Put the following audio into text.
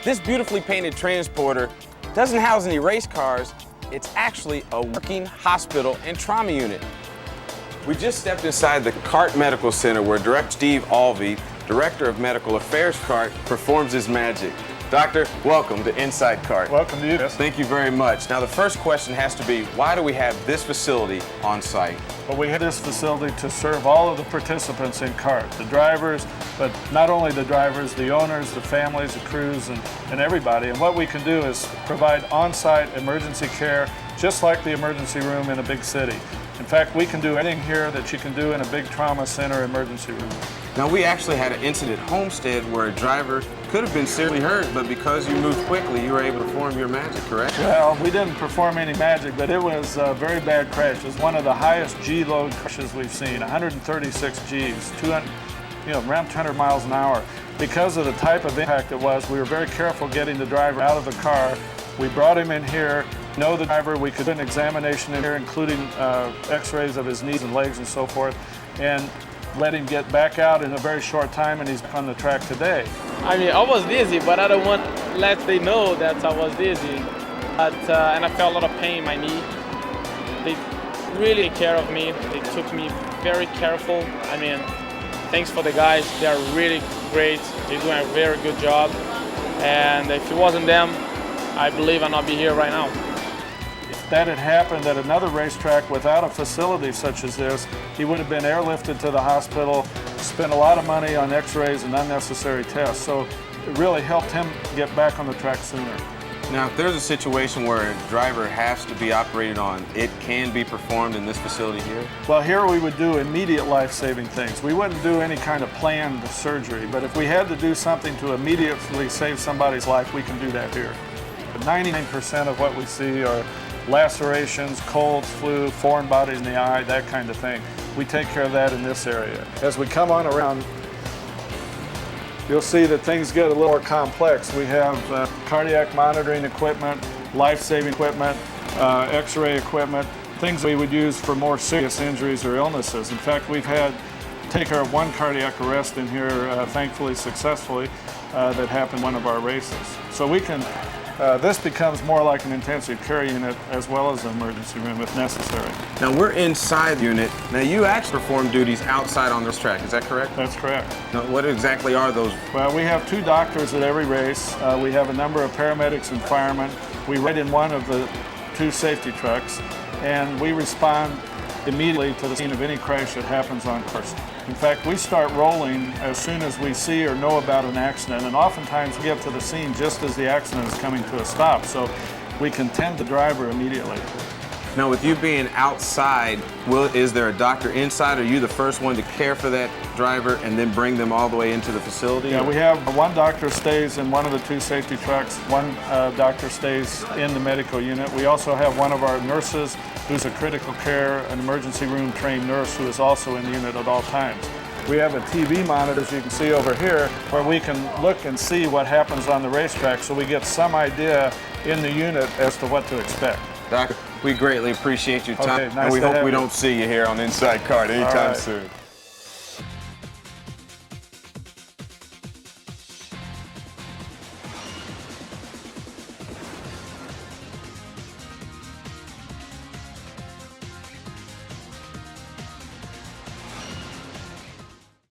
This beautifully painted transporter doesn't house any race cars. It's actually a working hospital and trauma unit. We just stepped inside the CART Medical Center where Director Steve Alvey, Director of Medical Affairs CART, performs his magic. Doctor, welcome to Inside CART. Welcome to you. Thank you very much. Now the first question has to be, why do we have this facility on site? Well, we have this facility to serve all of the participants in CART, the drivers, but not only the drivers, the owners, the families, the crews, and everybody. And what we can do is provide on-site emergency care, just like the emergency room in a big city. In fact, we can do anything here that you can do in a big trauma center emergency room. Now, we actually had an incident at Homestead where a driver could have been seriously hurt, but because you moved quickly, you were able to perform your magic, correct? Well, we didn't perform any magic, but it was a very bad crash. It was one of the highest G-load crashes we've seen, 136 Gs, 200, around 200 miles an hour. Because of the type of impact it was, we were very careful getting the driver out of the car. We brought him in here, know the driver, we could do an examination in here, including x-rays of his knees and legs and so forth, and let him get back out in a very short time, and he's on the track today. I mean, I was dizzy, but I don't want to let them know that I was dizzy. And I felt a lot of pain in my knee. They really took care of me. They took me very careful. I mean, thanks for the guys. They are really great. They're doing a very good job. And if it wasn't them, I believe I'd not be here right now. If that had happened at another racetrack without a facility such as this, he would have been airlifted to the hospital, spent a lot of money on x-rays and unnecessary tests. So it really helped him get back on the track sooner. Now, if there's a situation where a driver has to be operated on, it can be performed in this facility here? Well, here we would do immediate life-saving things. We wouldn't do any kind of planned surgery, but if we had to do something to immediately save somebody's life, we can do that here. 99% of what we see are lacerations, colds, flu, foreign bodies in the eye, that kind of thing. We take care of that in this area. As we come on around, you'll see that things get a little more complex. We have cardiac monitoring equipment, life-saving equipment, x-ray equipment, things we would use for more serious injuries or illnesses. In fact, we've had take care of one cardiac arrest in here, thankfully successfully, that happened in one of our races. So we can this becomes more like an intensive care unit as well as an emergency room if necessary. Now we're inside the unit. Now you actually perform duties outside on this track, is that correct? That's correct. Now what exactly are those? Well, we have 2 doctors at every race. We have a number of paramedics and firemen. We ride in one of the 2 safety trucks, and we respond immediately to the scene of any crash that happens on course. In fact, we start rolling as soon as we see or know about an accident, and oftentimes we get to the scene just as the accident is coming to a stop, so we can tend the driver immediately. Now with you being outside, is there a doctor inside? Are you the first one to care for that driver and then bring them all the way into the facility? Yeah, we have one doctor stays in one of the 2 safety trucks, one doctor stays in the medical unit. We also have one of our nurses who's a critical care, an emergency room trained nurse who is also in the unit at all times. We have a TV monitor, as you can see over here, where we can look and see what happens on the racetrack so we get some idea in the unit as to what to expect. Doctor, we greatly appreciate your time, Okay, nice and we to hope have we you. don't see you here on Inside CART anytime soon.